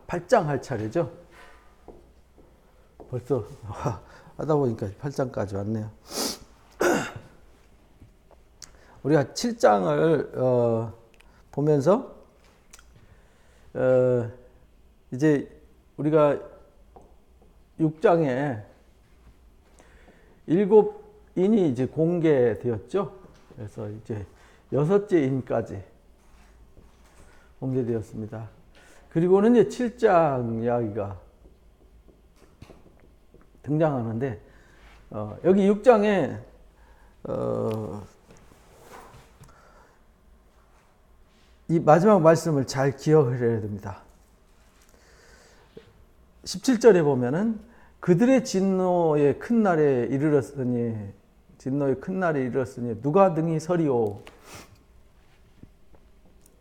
8장 할 차례죠. 벌써 하다 보니까 8장까지 왔네요. 우리가 7장을 보면서 이제 우리가 6장에 7인이 이제 공개되었죠. 그래서 이제 6째 인까지 공개되었습니다. 그리고는 이제 7장 이야기가 등장하는데 여기 6장에 이 마지막 말씀을 잘 기억을 해야 됩니다. 17절에 보면은 그들의 진노의 큰 날에 이르렀으니 누가 능히 서리오.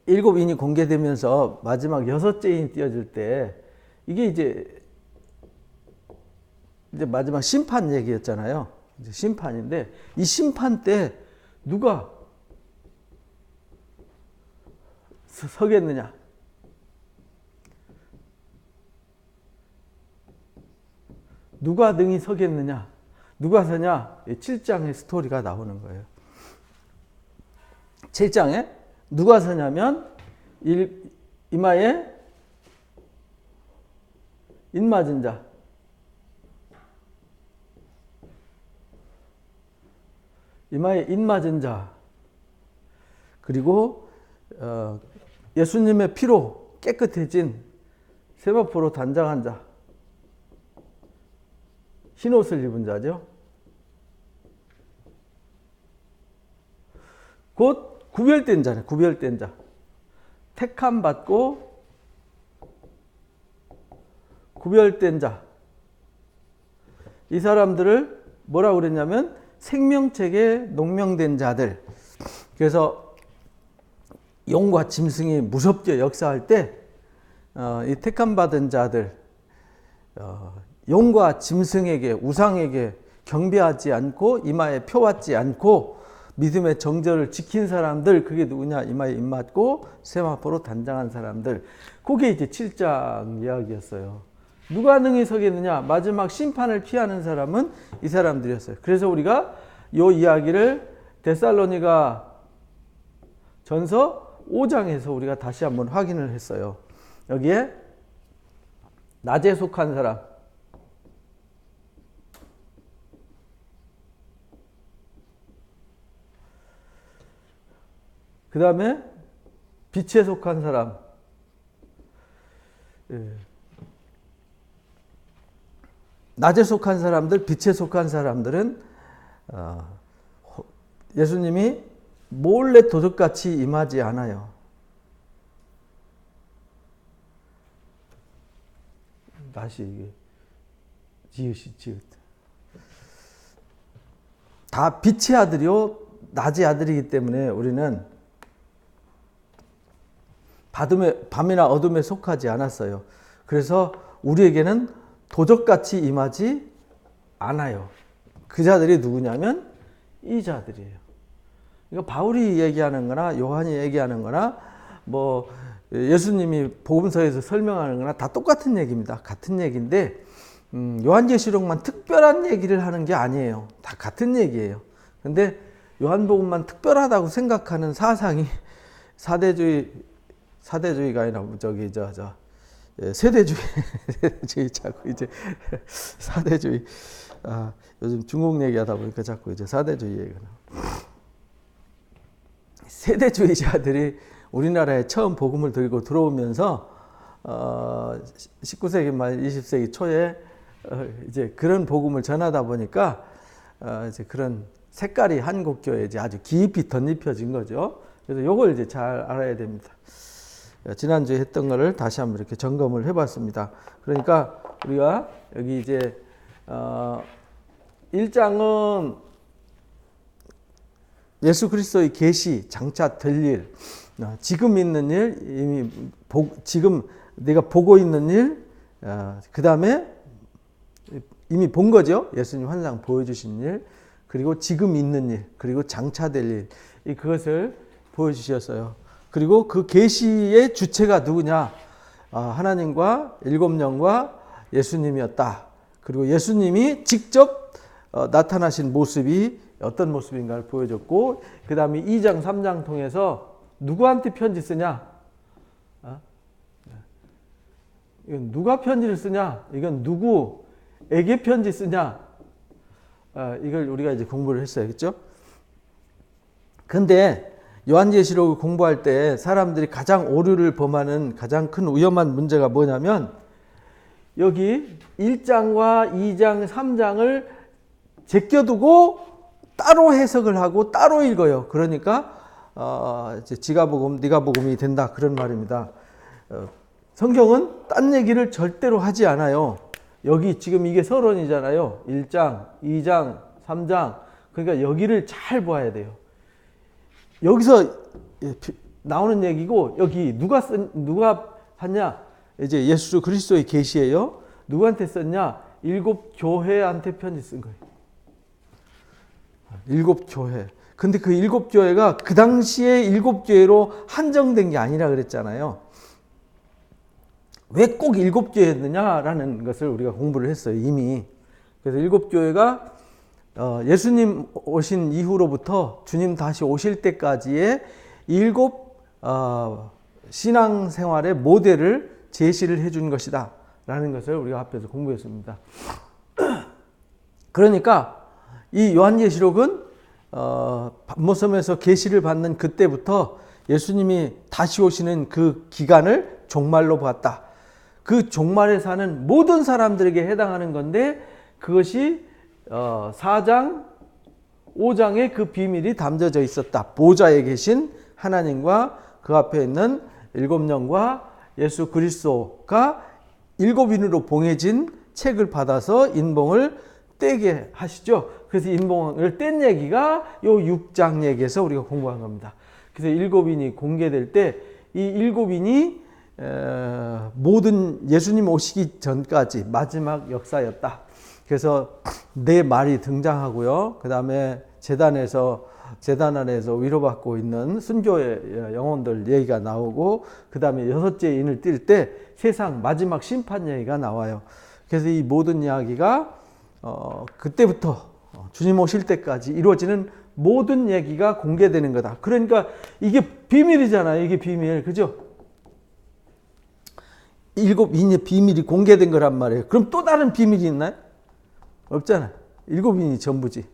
7인이 공개되면서 마지막 6째 인이 띄어질 때 이게 이제 마지막 심판 얘기였잖아요. 이제 심판인데 이 심판 때 누가 서겠느냐? 누가 능히 서겠느냐? 누가 서냐? 7장의 스토리가 나오는 거예요. 7장에 누가 서냐면 이마에 인 맞은 자, 이마에 인 맞은 자, 그리고 예수님의 피로 깨끗해진 세마포로 단장한 자, 흰옷을 입은 자죠. 곧 구별된 자네, 구별된 자. 택함 받고 구별된 자. 이 사람들을 뭐라고 그랬냐면 생명책에 농명된 자들. 그래서 용과 짐승이 무섭게 역사할 때 이 택함 받은 자들, 용과 짐승에게, 우상에게 경배하지 않고 이마에 펴왔지 않고 믿음의 정절을 지킨 사람들, 그게 누구냐? 이마에 인 맞고 세마포로 단장한 사람들. 그게 이제 7장 이야기였어요. 누가 능히 서겠느냐? 마지막 심판을 피하는 사람은 이 사람들이었어요. 그래서 우리가 이 이야기를 데살로니가 전서 5장에서 우리가 다시 한번 확인을 했어요. 여기에 낮에 속한 사람, 그 다음에 빛에 속한 사람, 낮에 속한 사람들, 빛에 속한 사람들은 예수님이 몰래 도둑같이 임하지 않아요. 다시 이게 지읒. 다 빛의 아들이요 낮의 아들이기 때문에 우리는 밤이나 어둠에 속하지 않았어요. 그래서 우리에게는 도적같이 임하지 않아요. 그 자들이 누구냐면 이 자들이에요. 이거 바울이 얘기하는 거나 요한이 얘기하는 거나 뭐 예수님이 복음서에서 설명하는 거나 다 똑같은 얘기입니다. 같은 얘기인데 요한계시록만 특별한 얘기를 하는 게 아니에요. 다 같은 얘기예요. 근데 요한복음만 특별하다고 생각하는 사상이 사대주의가 아니라 세대주의 자꾸 이제 사대주의. 요즘 중국 얘기하다 보니까 자꾸 이제 사대주의 얘기가 나와. 세대주의자들이 우리나라에 처음 복음을 들고 들어오면서 19세기 말 20세기 초에 이제 그런 복음을 전하다 보니까 이제 그런 색깔이 한국교회에 이제 아주 깊이 덧입혀진 거죠. 그래서 요걸 이제 잘 알아야 됩니다. 지난주에 했던 거를 다시 한번 이렇게 점검을 해봤습니다. 그러니까 우리가 여기 이제 1장은 예수 그리스도의 계시, 장차 될 일, 지금 있는 일, 지금 내가 보고 있는 일, 그 다음에 이미 본 거죠. 예수님 환상 보여주신 일, 그리고 지금 있는 일, 그리고 장차 될 일, 그것을 보여주셨어요. 그리고 그 계시의 주체가 누구냐? 하나님과 일곱 영과 예수님이었다. 그리고 예수님이 직접 나타나신 모습이 어떤 모습인가를 보여줬고, 그 다음에 2장 3장 통해서 누구한테 편지 쓰냐? 이건 누가 편지를 쓰냐? 이건 누구에게 편지 쓰냐? 이걸 우리가 이제 공부를 했어야겠죠? 근데 요한계시록을 공부할 때 사람들이 가장 오류를 범하는 가장 큰 위험한 문제가 뭐냐면, 여기 1장과 2장, 3장을 제껴두고 따로 해석을 하고 따로 읽어요. 그러니까 이제 지가 복음, 네가 복음이 된다, 그런 말입니다. 성경은 딴 얘기를 절대로 하지 않아요. 여기 지금 이게 서론이잖아요. 1장, 2장, 3장. 그러니까 여기를 잘 봐야 돼요. 여기서 나오는 얘기고, 여기 누가 하냐? 이제 예수 그리스도의 계시예요. 누구한테 썼냐? 7 교회한테 편지 쓴 거예요. 7 교회. 근데 그 7 교회가 그 당시에 7 교회로 한정된 게 아니라 그랬잖아요. 왜 꼭 7 교회였느냐라는 것을 우리가 공부를 했어요, 이미. 그래서 7 교회가 예수님 오신 이후로부터 주님 다시 오실 때까지의 7 신앙생활의 모델을 제시를 해준 것이다 라는 것을 우리가 앞에서 공부했습니다. 그러니까 이 요한계시록은 patmos섬에서 계시를 받는 그때부터 예수님이 다시 오시는 그 기간을 종말로 봤다. 그 종말에 사는 모든 사람들에게 해당하는 건데, 그것이 4장, 5장에 그 비밀이 담겨져 있었다. 보좌에 계신 하나님과 그 앞에 있는 7영과 예수 그리스도가 7인으로 봉해진 책을 받아서 인봉을 떼게 하시죠. 그래서 인봉을 뗀 얘기가 요 6장 얘기에서 우리가 공부한 겁니다. 그래서 7인이 공개될 때 이 7인이 모든 예수님 오시기 전까지 마지막 역사였다. 그래서 네 말이 등장하고요. 그 다음에 재단 안에서 위로받고 있는 순교의 영혼들 얘기가 나오고, 그 다음에 6째 인을 띨 때 세상 마지막 심판 얘기가 나와요. 그래서 이 모든 이야기가 그때부터 주님 오실 때까지 이루어지는 모든 얘기가 공개되는 거다. 그러니까 이게 비밀이잖아요. 이게 비밀. 그죠? 7인의 비밀이 공개된 거란 말이에요. 그럼 또 다른 비밀이 있나요? 없잖아요. 7인이 전부지.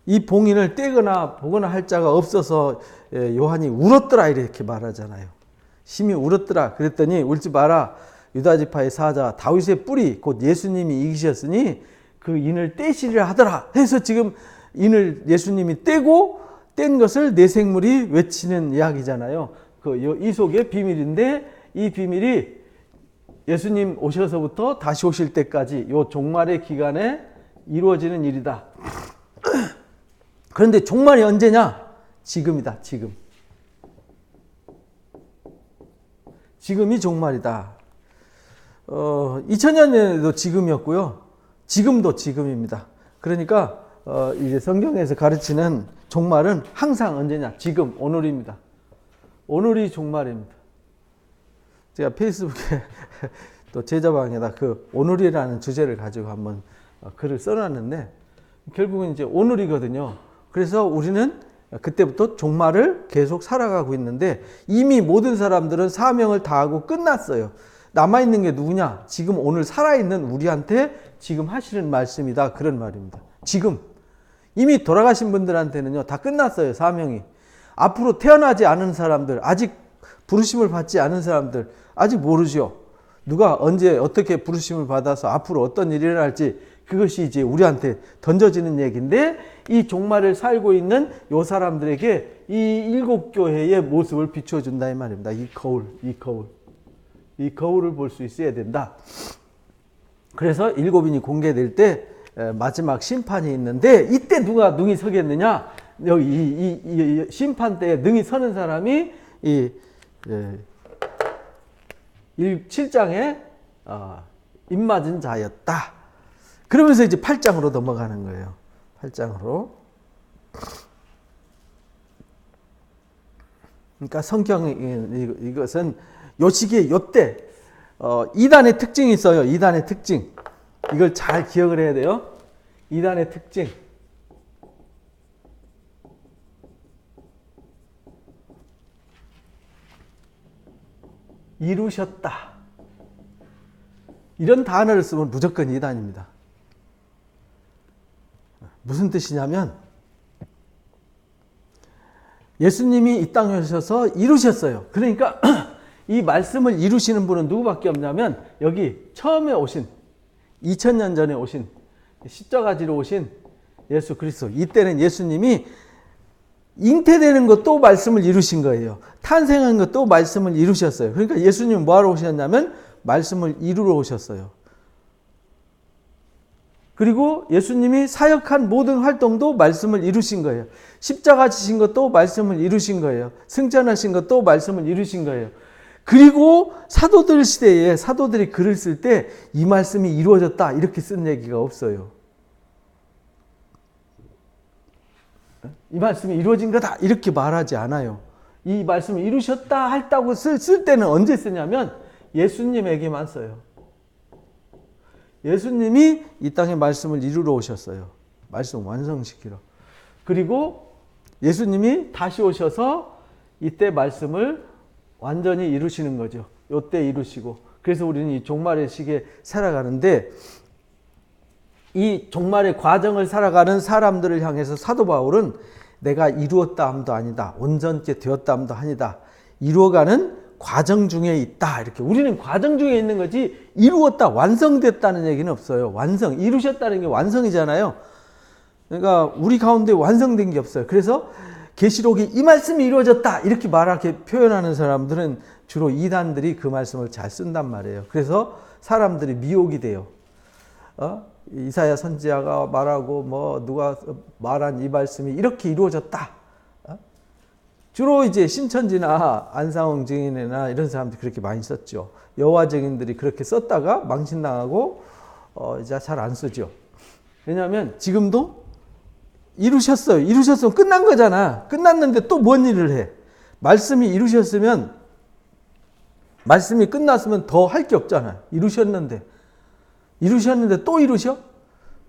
이 봉인을 떼거나 보거나 할 자가 없어서 요한이 울었더라 이렇게 말하잖아요. 심히 울었더라. 그랬더니 울지 마라. 유다지파의 사자 다윗의 뿌리 곧 예수님이 이기셨으니 그 인을 떼시리라 하더라. 해서 지금 인을 예수님이 떼고 뗀 것을 내 생물이 외치는 이야기잖아요. 이 속에 비밀인데, 이 비밀이 예수님 오셔서부터 다시 오실 때까지 요 종말의 기간에 이루어지는 일이다. 그런데 종말이 언제냐? 지금이다. 지금이 종말이다. 2000년에도 지금이었고요. 지금도 지금입니다. 그러니까 이제 성경에서 가르치는 종말은 항상 언제냐? 지금, 오늘입니다. 오늘이 종말입니다. 제가 페이스북에 또 제자방에다 그 오늘이라는 주제를 가지고 한번 글을 써놨는데, 결국은 이제 오늘이거든요. 그래서 우리는 그때부터 종말을 계속 살아가고 있는데, 이미 모든 사람들은 사명을 다하고 끝났어요. 남아있는 게 누구냐? 지금 오늘 살아있는 우리한테 지금 하시는 말씀이다. 그런 말입니다. 지금. 이미 돌아가신 분들한테는요, 다 끝났어요. 사명이. 앞으로 태어나지 않은 사람들, 아직 부르심을 받지 않은 사람들, 아직 모르죠. 누가 언제 어떻게 부르심을 받아서 앞으로 어떤 일이 일어날지, 그것이 이제 우리한테 던져지는 얘기인데, 이 종말을 살고 있는 요 사람들에게 이 7 교회의 모습을 비춰준다 이 말입니다. 이 거울을 볼 수 있어야 된다. 그래서 7인이 공개될 때 마지막 심판이 있는데, 이때 누가 능히 서겠느냐? 여기 이 심판 때에 능히 서는 사람이 이 7장에 입맞은 자였다. 그러면서 이제 8장으로 넘어가는 거예요. 8장으로. 그러니까 성경 이것은 요 시기에 요때 이단의 특징이 있어요. 이단의 특징. 이걸 잘 기억을 해야 돼요. 이단의 특징. 이루셨다. 이런 단어를 쓰면 무조건 이단입니다. 무슨 뜻이냐면 예수님이 이 땅에 오셔서 이루셨어요. 그러니까 이 말씀을 이루시는 분은 누구밖에 없냐면 여기 처음에 오신 2000년 전에 오신 십자가지로 오신 예수 그리스도. 이때는 예수님이 잉태되는 것도 말씀을 이루신 거예요. 탄생한 것도 말씀을 이루셨어요. 그러니까 예수님은 뭐하러 오셨냐면 말씀을 이루러 오셨어요. 그리고 예수님이 사역한 모든 활동도 말씀을 이루신 거예요. 십자가 지신 것도 말씀을 이루신 거예요. 승천하신 것도 말씀을 이루신 거예요. 그리고 사도들 시대에 사도들이 글을 쓸 때 이 말씀이 이루어졌다 이렇게 쓴 얘기가 없어요. 이 말씀이 이루어진 거다 이렇게 말하지 않아요. 이 말씀을 이루셨다 했다고 쓸 때는 언제 쓰냐면 예수님에게만 써요. 예수님이 이 땅에 말씀을 이루러 오셨어요. 말씀 완성시키러. 그리고 예수님이 다시 오셔서 이때 말씀을 완전히 이루시는 거죠. 이때 이루시고. 그래서 우리는 이 종말의 시기에 살아가는데 이 종말의 과정을 살아가는 사람들을 향해서 사도 바울은 내가 이루었다 함도 아니다. 온전케 되었다 함도 아니다. 이루어가는 과정 중에 있다. 이렇게 우리는 과정 중에 있는 거지 이루었다, 완성됐다는 얘기는 없어요. 완성, 이루셨다는 게 완성이잖아요. 그러니까 우리 가운데 완성된 게 없어요. 그래서 계시록이 이 말씀이 이루어졌다 이렇게 말하게 표현하는 사람들은 주로 이단들이 그 말씀을 잘 쓴단 말이에요. 그래서 사람들이 미혹이 돼요. 이사야 선지자가 말하고 뭐 누가 말한 이 말씀이 이렇게 이루어졌다. 주로 이제 신천지나 안상홍 증인이나 이런 사람들이 그렇게 많이 썼죠. 여호와 증인들이 그렇게 썼다가 망신당하고 이제 잘 안 쓰죠. 왜냐하면 지금도 이루셨어요. 이루셨으면 끝난 거잖아. 끝났는데 또 뭔 일을 해? 말씀이 이루셨으면 말씀이 끝났으면 더 할 게 없잖아. 이루셨는데 또 이루셔?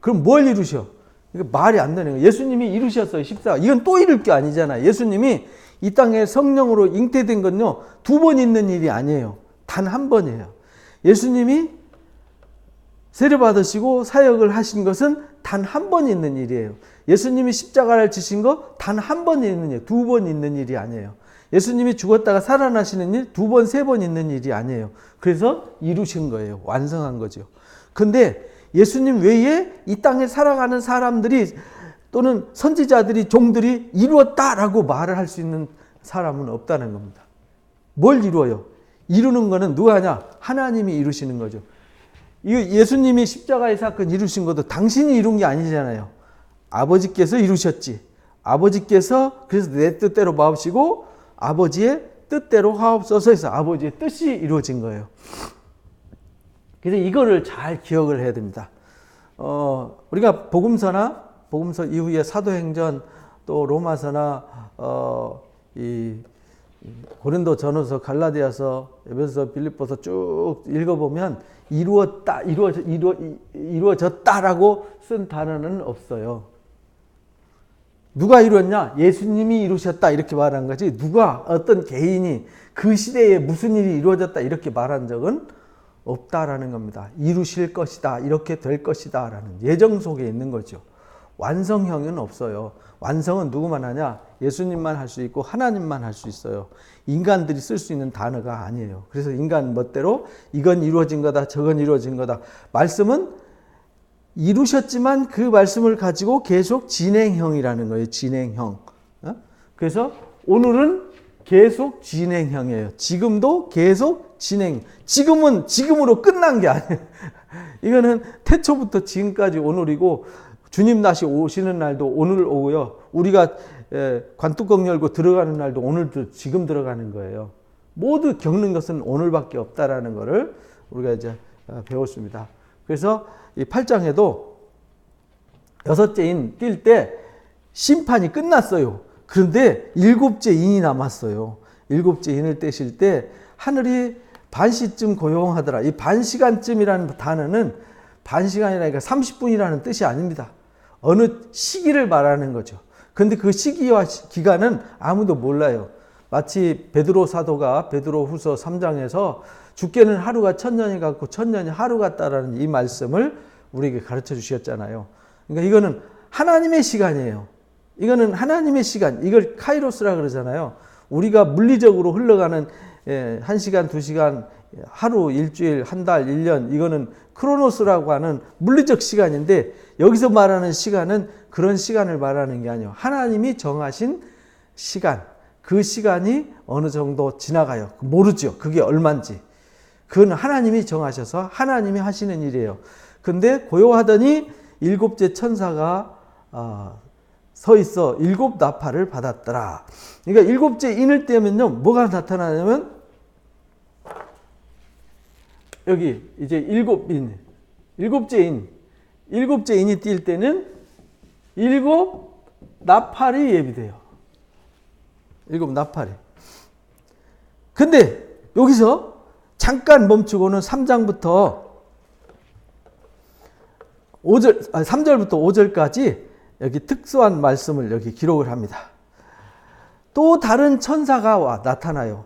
그럼 뭘 이루셔? 이거 말이 안 되는 거예요. 예수님이 이루셨어요. 14. 이건 또 이룰 게 아니잖아요. 예수님이 이 땅에 성령으로 잉태된 건요. 2번 있는 일이 아니에요. 단 한 번이에요. 예수님이 세례 받으시고 사역을 하신 것은 단 한 번 있는 일이에요. 예수님이 십자가를 지신 거 단 한 번 있는 일, 2번 있는 일이 아니에요. 예수님이 죽었다가 살아나시는 일 2번, 3번 있는 일이 아니에요. 그래서 이루신 거예요. 완성한 거죠. 근데 예수님 외에 이 땅에 살아가는 사람들이 또는 선지자들이 종들이 이루었다라고 말을 할 수 있는 사람은 없다는 겁니다. 뭘 이루어요? 이루는 거는 누가 하냐? 하나님이 이루시는 거죠. 예수님이 십자가의 사건 이루신 것도 당신이 이룬 게 아니잖아요. 아버지께서 이루셨지. 아버지께서 그래서 내 뜻대로 마옵시고 아버지의 뜻대로 하옵소서 해서 아버지의 뜻이 이루어진 거예요. 그래서 이거를 잘 기억을 해야 됩니다. 우리가 복음서 이후에 사도행전 또 로마서나 이 고린도전후서, 갈라디아서, 에베소서, 빌립보서 쭉 읽어보면 이루어졌다라고 쓴 단어는 없어요. 누가 이루었냐? 예수님이 이루셨다 이렇게 말한 거지 누가 어떤 개인이 그 시대에 무슨 일이 이루어졌다 이렇게 말한 적은 없다라는 겁니다. 이루실 것이다, 이렇게 될 것이다 라는 예정 속에 있는 거죠. 완성형은 없어요. 완성은 누구만 하냐? 예수님만 할 수 있고 하나님만 할 수 있어요. 인간들이 쓸 수 있는 단어가 아니에요. 그래서 인간 멋대로 이건 이루어진 거다, 저건 이루어진 거다. 말씀은 이루셨지만 그 말씀을 가지고 계속 진행형이라는 거예요. 진행형. 그래서 오늘은 계속 진행형이에요. 지금도 계속 진행. 지금은 지금으로 끝난 게 아니에요. 이거는 태초부터 지금까지 오늘이고 주님 다시 오시는 날도 오늘 오고요. 우리가 관뚜껑 열고 들어가는 날도 오늘도 지금 들어가는 거예요. 모두 겪는 것은 오늘밖에 없다라는 것을 우리가 이제 배웠습니다. 그래서 이 8장에도 6째 인 뛸 때 심판이 끝났어요. 그런데 7째 인이 남았어요. 7째 인을 떼실 때 하늘이 반시쯤 고요하더라. 이 반시간쯤이라는 단어는 반시간이라니까 30분이라는 뜻이 아닙니다. 어느 시기를 말하는 거죠. 근데 그 시기와 기간은 아무도 몰라요. 마치 베드로 사도가 베드로후서 3장에서 주께는 하루가 천년이 같고 천년이 하루 같다라는 이 말씀을 우리에게 가르쳐 주셨잖아요. 그러니까 이거는 하나님의 시간이에요. 이거는 하나님의 시간. 이걸 카이로스라 그러잖아요. 우리가 물리적으로 흘러가는 1시간, 2시간, 하루, 일주일, 한 달, 1년, 이거는 크로노스라고 하는 물리적 시간인데, 여기서 말하는 시간은 그런 시간을 말하는 게 아니에요. 하나님이 정하신 시간, 그 시간이 어느 정도 지나가요. 모르죠. 그게 얼마인지. 그건 하나님이 정하셔서 하나님이 하시는 일이에요. 근데 고요하더니 일곱째 천사가 서 있어 일곱 나팔을 받았더라. 그러니까 일곱째 인을 떼면요, 뭐가 나타나냐면 여기 이제 일곱째 인이 뛸 때는 일곱 나팔이 예비돼요. 일곱 나팔이. 근데 여기서 잠깐 멈추고는 3장부터 3절부터 5절까지 여기 특수한 말씀을 여기 기록을 합니다. 또 다른 천사가 나타나요.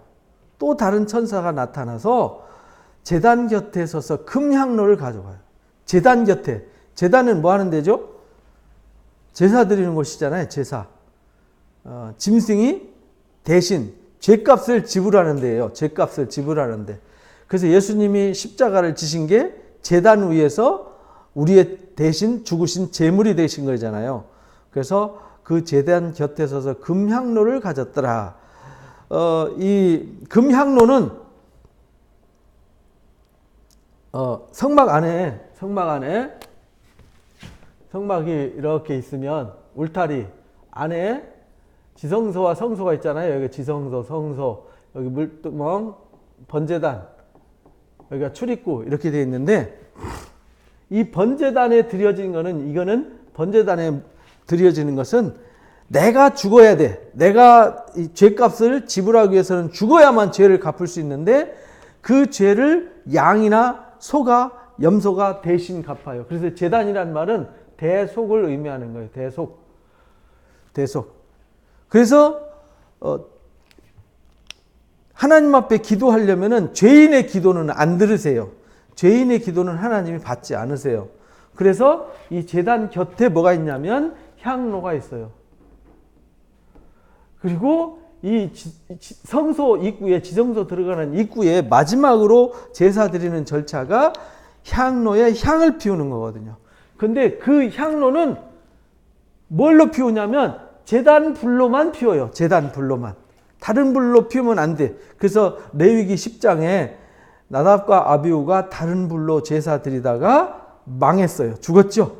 또 다른 천사가 나타나서 제단 곁에 서서 금향로를 가져가요. 제단 곁에. 제단은 뭐 하는 데죠? 제사 드리는 곳이잖아요. 제사. 짐승이 대신 죄값을 지불하는 데예요. 죄값을 지불하는 데. 그래서 예수님이 십자가를 지신 게 제단 위에서 우리의 대신 죽으신 제물이 되신 거잖아요. 그래서 그 제단 곁에 서서 금향로를 가졌더라. 이 금향로는 성막 안에 성막이 이렇게 있으면 울타리 안에 지성소와 성소가 있잖아요. 여기 지성소, 성소, 여기 물두멍, 번제단, 여기가 출입구 이렇게 되어 있는데, 이 번제단에 드려진 거는, 이거는 번제단에 드려지는 것은 내가 죽어야 돼. 내가 이 죄값을 지불하기 위해서는 죽어야만 죄를 갚을 수 있는데, 그 죄를 양이나 소가, 염소가 대신 갚아요. 그래서 제단이란 말은 대속을 의미하는 거예요. 대속. 그래서 하나님 앞에 기도하려면은 죄인의 기도는 안 들으세요. 죄인의 기도는 하나님이 받지 않으세요. 그래서 이 제단 곁에 뭐가 있냐면 향로가 있어요. 그리고 이 성소 입구에, 지성소 들어가는 입구에 마지막으로 제사 드리는 절차가 향로에 향을 피우는 거거든요. 근데 그 향로는 뭘로 피우냐면 제단 불로만 피워요. 제단 불로만. 다른 불로 피우면 안 돼. 그래서 레위기 10장에 나답과 아비후가 다른 불로 제사 드리다가 망했어요. 죽었죠.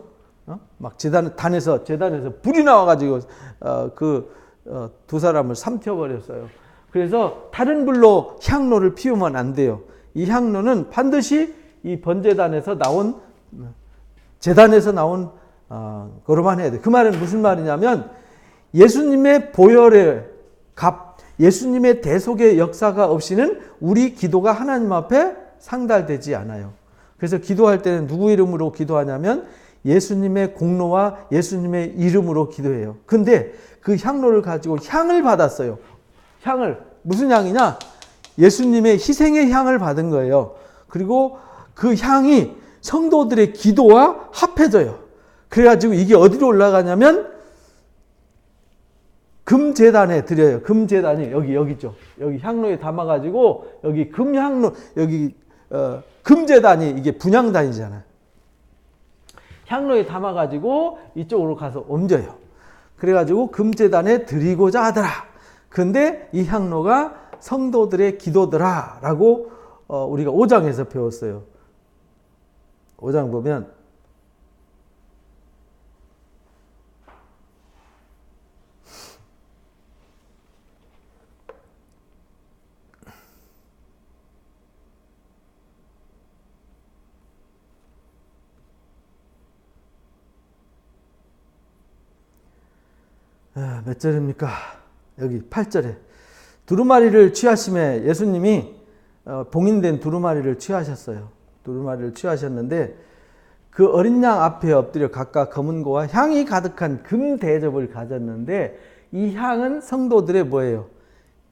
막 제단에서 불이 나와가지고 두 사람을 삼켜버렸어요. 그래서 다른 불로 향로를 피우면 안 돼요. 이 향로는 반드시 이 번제단에서 나온, 제단에서 나온 거로만 해야 돼. 그 말은 무슨 말이냐면 예수님의 보혈의 값, 예수님의 대속의 역사가 없이는 우리 기도가 하나님 앞에 상달되지 않아요. 그래서 기도할 때는 누구 이름으로 기도하냐면 예수님의 공로와 예수님의 이름으로 기도해요. 근데 그 향로를 가지고 향을 받았어요. 향을. 무슨 향이냐? 예수님의 희생의 향을 받은 거예요. 그리고 그 향이 성도들의 기도와 합해져요. 그래가지고 이게 어디로 올라가냐면 금제단에 드려요. 금제단이 여기죠. 여기 향로에 담아가지고 여기 금향로, 여기 금제단이 이게 분향단이잖아요. 향로에 담아가지고 이쪽으로 가서 옮겨요. 그래가지고 금제단에 드리고자 하더라. 근데 이 향로가 성도들의 기도더라 라고 우리가 5장에서 배웠어요. 5장 보면 몇 절입니까? 여기 8절에 두루마리를 취하심에 예수님이 봉인된 두루마리를 취하셨어요. 두루마리를 취하셨는데 그 어린 양 앞에 엎드려 각각 검은고와 향이 가득한 금 대접을 가졌는데 이 향은 성도들의 뭐예요?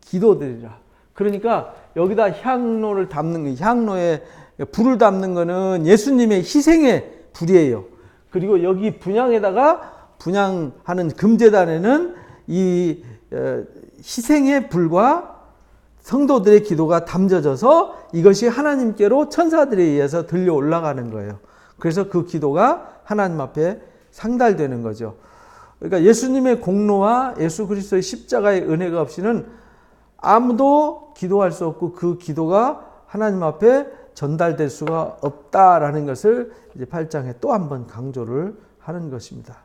기도들이라. 그러니까 여기다 향로를 담는 거, 향로에 불을 담는 거는 예수님의 희생의 불이에요. 그리고 여기 분향하는 금제단에는 이 희생의 불과 성도들의 기도가 담져져서 이것이 하나님께로 천사들에 의해서 들려 올라가는 거예요. 그래서 그 기도가 하나님 앞에 상달되는 거죠. 그러니까 예수님의 공로와 예수 그리스도의 십자가의 은혜가 없이는 아무도 기도할 수 없고 그 기도가 하나님 앞에 전달될 수가 없다라는 것을 이제 8장에 또 한 번 강조를 하는 것입니다.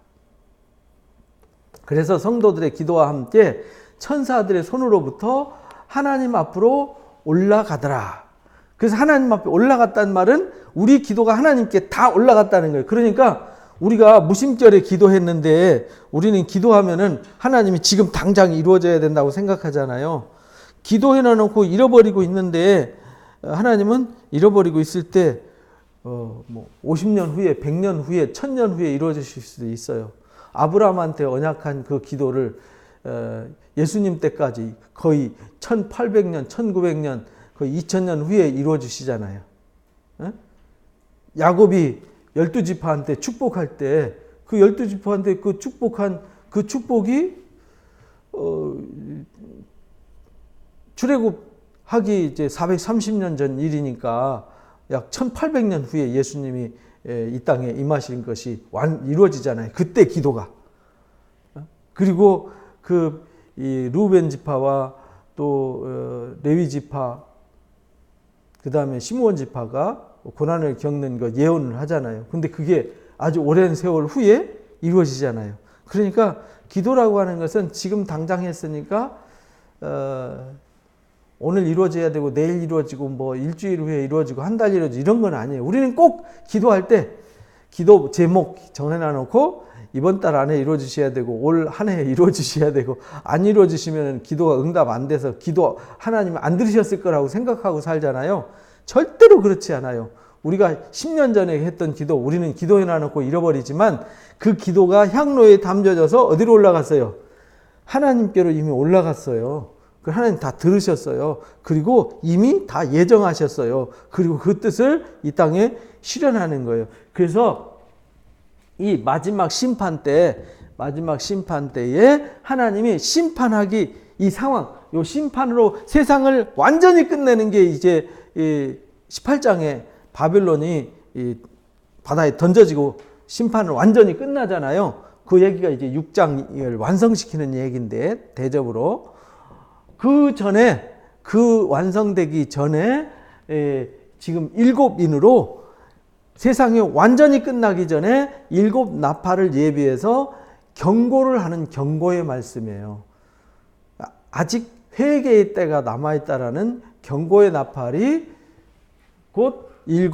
그래서 성도들의 기도와 함께 천사들의 손으로부터 하나님 앞으로 올라가더라. 그래서 하나님 앞에 올라갔다는 말은 우리 기도가 하나님께 다 올라갔다는 거예요. 그러니까 우리가 무심결에 기도했는데 우리는 기도하면은 하나님이 지금 당장 이루어져야 된다고 생각하잖아요. 기도해 놓고 잃어버리고 있는데 하나님은 잃어버리고 있을 때 50년 후에, 100년 후에, 1000년 후에 이루어지실 수도 있어요. 아브라함한테 언약한 그 기도를 예수님 때까지 거의 1800년, 1900년, 거의 2000년 후에 이루어 주시잖아요. 야곱이 12지파한테 축복할 때 그 12지파한테 그 축복한 그 축복이 출애굽하기 이제 430년 전 일이니까 약 1800년 후에 예수님이 이 땅에 임하신 것이 이루어지잖아요. 그때 기도가. 그리고 이 루벤 지파와 또 레위 지파, 그 다음에 시므온 지파가 고난을 겪는 것 예언을 하잖아요. 근데 그게 아주 오랜 세월 후에 이루어지잖아요. 그러니까 기도라고 하는 것은 지금 당장 했으니까 오늘 이루어져야 되고 내일 이루어지고 뭐 일주일 후에 이루어지고 한 달 이루어지고 이런 건 아니에요. 우리는 꼭 기도할 때 기도 제목 정해놔 놓고 이번 달 안에 이루어지셔야 되고 올 한 해 이루어지셔야 되고 안 이루어지시면 기도가 응답 안 돼서 기도 하나님 안 들으셨을 거라고 생각하고 살잖아요. 절대로 그렇지 않아요. 우리가 10년 전에 했던 기도 우리는 기도해놔 놓고 잃어버리지만 그 기도가 향로에 담겨져서 어디로 올라갔어요? 하나님께로 이미 올라갔어요. 그 하나님 다 들으셨어요. 그리고 이미 다 예정하셨어요. 그리고 그 뜻을 이 땅에 실현하는 거예요. 그래서 이 마지막 심판 때에 하나님이 심판하기 이 상황, 요 심판으로 세상을 완전히 끝내는 게 이제 18장에 바벨론이 바다에 던져지고 심판을 완전히 끝나잖아요. 그 얘기가 이제 6장을 완성시키는 얘기인데 대접으로 그 전에 그 완성되기 전에 지금 7인으로 세상이 완전히 끝나기 전에 7 나팔을 예비해서 경고를 하는 경고의 말씀이에요. 아직 회개의 때가 남아있다라는 경고의 나팔이 곧 7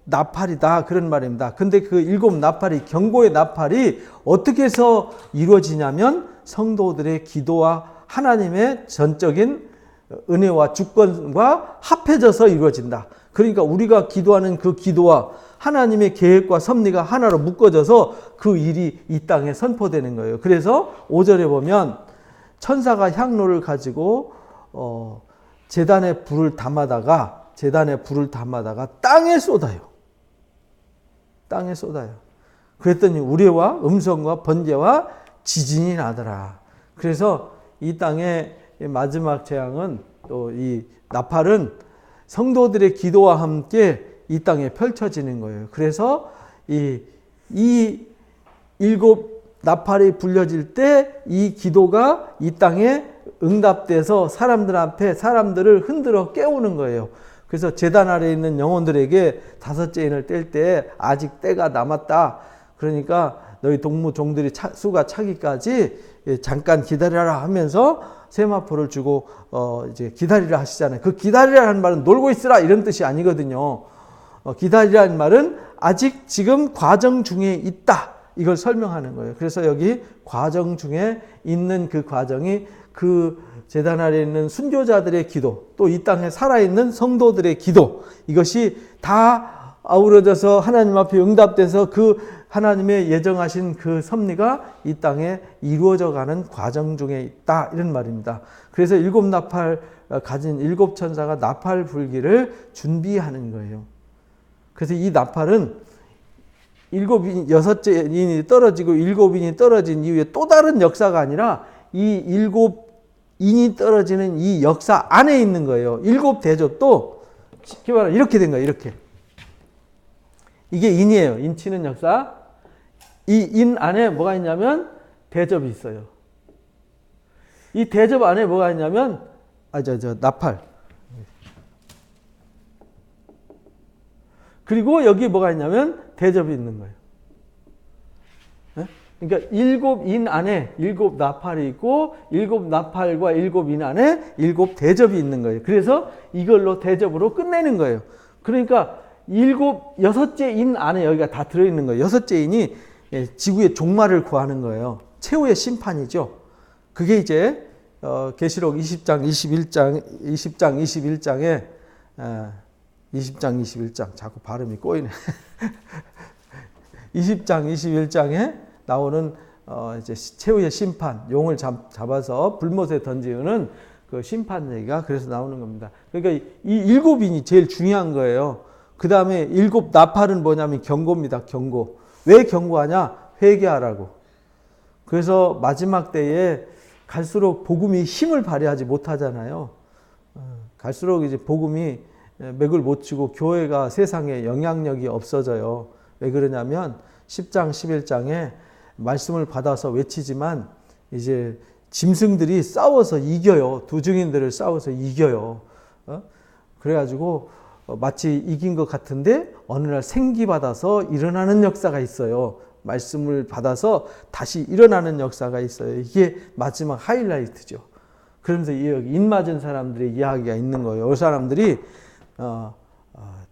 나팔이다 그런 말입니다. 근데 그 7 나팔이 경고의 나팔이 어떻게 해서 이루어지냐면 성도들의 기도와 하나님의 전적인 은혜와 주권과 합해져서 이루어진다. 그러니까 우리가 기도하는 그 기도와 하나님의 계획과 섭리가 하나로 묶어져서 그 일이 이 땅에 선포되는 거예요. 그래서 5절에 보면 천사가 향로를 가지고 제단에 불을 담아다가 땅에 쏟아요. 땅에 쏟아요. 그랬더니 우레와 음성과 번개와 지진이 나더라. 그래서 이 땅의 마지막 재앙은 또 이 나팔은 성도들의 기도와 함께 이 땅에 펼쳐지는 거예요. 그래서 이 7 나팔이 불려질 때 이 기도가 이 땅에 응답돼서 사람들 앞에 사람들을 흔들어 깨우는 거예요. 그래서 제단 아래에 있는 영혼들에게 5째 인을 뗄 때 아직 때가 남았다. 그러니까 너희 동무 종들이 수가 차기까지 잠깐 기다려라 하면서 세마포를 주고 이제 기다리라 하시잖아요. 그 기다리라는 말은 놀고 있으라 이런 뜻이 아니거든요. 기다리라는 말은 아직 지금 과정 중에 있다. 이걸 설명하는 거예요. 그래서 여기 과정 중에 있는 그 과정이 그 제단 아래에 있는 순교자들의 기도, 또 이 땅에 살아있는 성도들의 기도, 이것이 다 아우러져서 하나님 앞에 응답돼서 그 하나님의 예정하신 그 섭리가 이 땅에 이루어져 가는 과정 중에 있다, 이런 말입니다. 그래서 일곱 나팔 가진 일곱 천사가 나팔 불기를 준비하는 거예요. 그래서 이 나팔은 여섯째 인이 떨어지고 일곱 인이 떨어진 이후에 또 다른 역사가 아니라 이 일곱 인이 떨어지는 이 역사 안에 있는 거예요. 일곱 대접도 쉽게 말하면 이렇게 된 거예요. 이렇게. 이게 인이에요. 인 치는 역사. 이 인 안에 뭐가 있냐면 대접이 있어요. 이 대접 안에 뭐가 있냐면 나팔. 그리고 여기 뭐가 있냐면 대접이 있는 거예요. 네? 그러니까 일곱 인 안에 일곱 나팔이 있고 일곱 나팔과 일곱 인 안에 일곱 대접이 있는 거예요. 그래서 이걸로 대접으로 끝내는 거예요. 그러니까 여섯째 인 안에 여기가 다 들어있는 거예요. 여섯째 인이 지구의 종말을 구하는 거예요. 최후의 심판이죠. 그게 이제 계시록 20장 21장에 자꾸 발음이 꼬이네. 20장 21장에 나오는 이제 최후의 심판, 용을 잡아서 불못에 던지는 그 심판 얘기가 그래서 나오는 겁니다. 그러니까 이 일곱 인이 제일 중요한 거예요. 그 다음에 일곱 나팔은 뭐냐면 경고입니다. 경고. 왜 경고하냐? 회개하라고. 그래서 마지막 때에 갈수록 복음이 힘을 발휘하지 못하잖아요. 갈수록 이제 복음이 맥을 못 추고 교회가 세상에 영향력이 없어져요. 왜 그러냐면 10장 11장에 말씀을 받아서 외치지만 이제 짐승들이 싸워서 이겨요. 두 증인들을 싸워서 이겨요. 그래가지고 마치 이긴 것 같은데 어느 날 생기받아서 일어나는 역사가 있어요. 말씀을 받아서 다시 일어나는 역사가 있어요. 이게 마지막 하이라이트죠. 그러면서 인 맞은 사람들의 이야기가 있는 거예요. 이 사람들이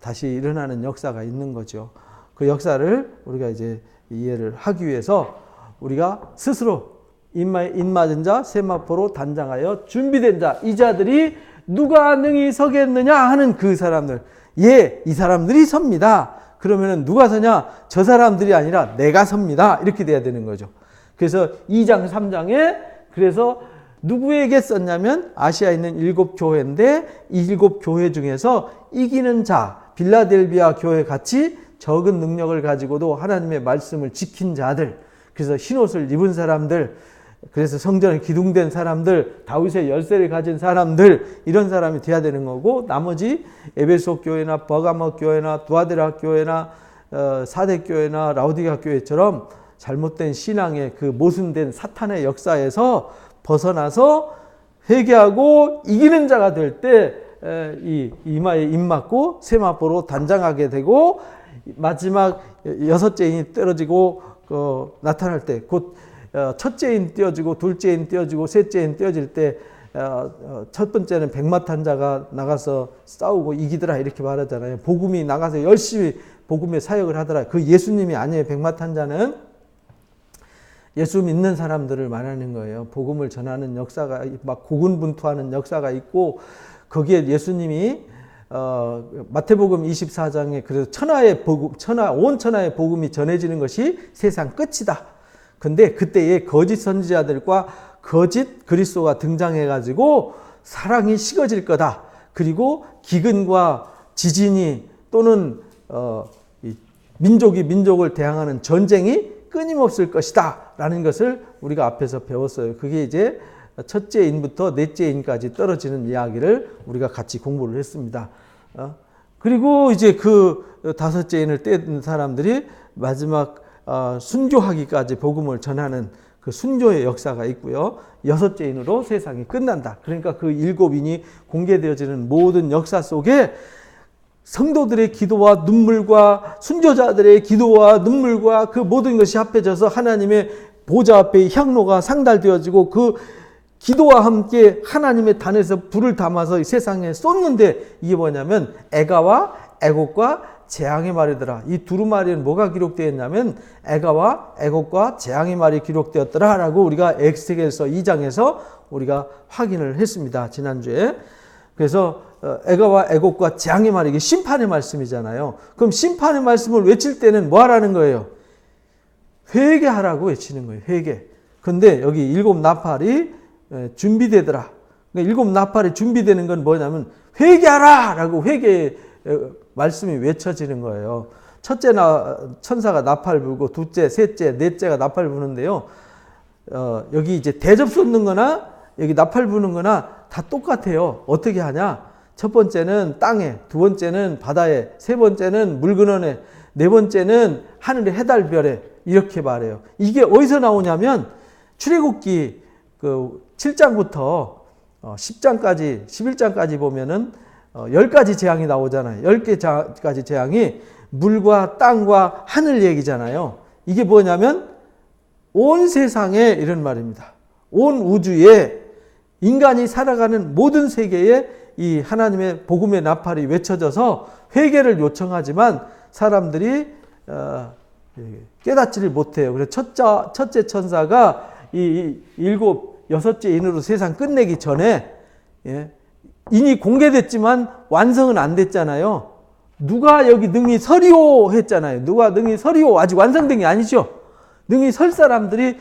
다시 일어나는 역사가 있는 거죠. 그 역사를 우리가 이제 이해를 하기 위해서 우리가 스스로 인 맞은 자 세마포로 단장하여 준비된 자, 이 자들이 누가 능히 서겠느냐 하는 그 사람들, 이 사람들이 섭니다. 그러면은 누가 서냐? 저 사람들이 아니라 내가 섭니다. 이렇게 돼야 되는 거죠. 그래서 2장 3장에 그래서 누구에게 썼냐면 아시아에 있는 일곱 교회인데 이 일곱 교회 중에서 이기는 자, 빌라델비아 교회 같이 적은 능력을 가지고도 하나님의 말씀을 지킨 자들, 그래서 흰옷을 입은 사람들, 그래서 성전에 기둥된 사람들, 다윗의 열쇠를 가진 사람들, 이런 사람이 돼야 되는 거고, 나머지 에베소 교회나 버가모 교회나 두아데라 교회나 사대 교회나 라우디가 교회처럼 잘못된 신앙의 그 모순된 사탄의 역사에서 벗어나서 회개하고 이기는 자가 될 때 이 이마에 입맞고 세마포로 단장하게 되고, 마지막 여섯째 인이 떨어지고 나타날 때 곧 첫째 인 띄어지고 둘째 인 띄어지고 셋째 인 띄어질 때 첫 번째는 백마탄자가 나가서 싸우고 이기더라 이렇게 말하잖아요. 복음이 나가서 열심히 복음의 사역을 하더라. 그 예수님이 아니에요. 백마탄자는 예수 믿는 사람들을 말하는 거예요. 복음을 전하는 역사가 막 고군분투하는 역사가 있고, 거기에 예수님이 마태복음 24장에 그래서 온 천하의 복음이 전해지는 것이 세상 끝이다. 근데 그때에 거짓 선지자들과 거짓 그리스도가 등장해가지고 사랑이 식어질 거다. 그리고 기근과 지진이 또는 민족이 민족을 대항하는 전쟁이 끊임없을 것이다. 라는 것을 우리가 앞에서 배웠어요. 그게 이제 첫째 인부터 넷째 인까지 떨어지는 이야기를 우리가 같이 공부를 했습니다. 그리고 이제 그 다섯째 인을 떼는 사람들이 마지막 순교하기까지 복음을 전하는 그 순교의 역사가 있고요. 여섯째 인으로 세상이 끝난다. 그러니까 그 일곱 인이 공개되어지는 모든 역사 속에 성도들의 기도와 눈물과 순교자들의 기도와 눈물과 그 모든 것이 합해져서 하나님의 보좌 앞에 향로가 상달되어지고 그 기도와 함께 하나님의 단에서 불을 담아서 세상에 쏟는데, 이게 뭐냐면 애가와 애곡과 재앙의 말이더라. 이 두루마리는 뭐가 기록되어 있냐면 애가와 애곡과 재앙의 말이 기록되었더라 라고 우리가 에스겔서 2장에서 우리가 확인을 했습니다. 지난주에. 그래서 애가와 애곡과 재앙의 말이 이게 심판의 말씀이잖아요. 그럼 심판의 말씀을 외칠 때는 뭐 하라는 거예요? 회개하라고 외치는 거예요. 회개. 근데 여기 일곱 나팔이 준비되더라. 그러니까 일곱 나팔이 준비되는 건 뭐냐면 회개하라! 라고 회개 말씀이 외쳐지는 거예요. 첫째 천사가 나팔 불고 둘째, 셋째, 넷째가 나팔 부는데요. 여기 이제 대접 쏟는 거나 여기 나팔 부는 거나 다 똑같아요. 어떻게 하냐? 첫 번째는 땅에, 두 번째는 바다에, 세 번째는 물 근원에, 네 번째는 하늘의 해달별에 이렇게 말해요. 이게 어디서 나오냐면 출애굽기 그 7장부터 10장까지 11장까지 보면은 10가지 재앙이 나오잖아요. 10개까지 재앙이 물과 땅과 하늘 얘기잖아요. 이게 뭐냐면 온 세상에 이런 말입니다. 온 우주에 인간이 살아가는 모든 세계에 이 하나님의 복음의 나팔이 외쳐져서 회개를 요청하지만 사람들이 깨닫지를 못해요. 그래서 첫째 천사가 이 여섯째 인으로 세상 끝내기 전에 인이 공개됐지만 완성은 안 됐잖아요. 누가 여기 능히 서리오 했잖아요. 누가 능히 서리오 아직 완성된 게 아니죠. 능히 설 사람들이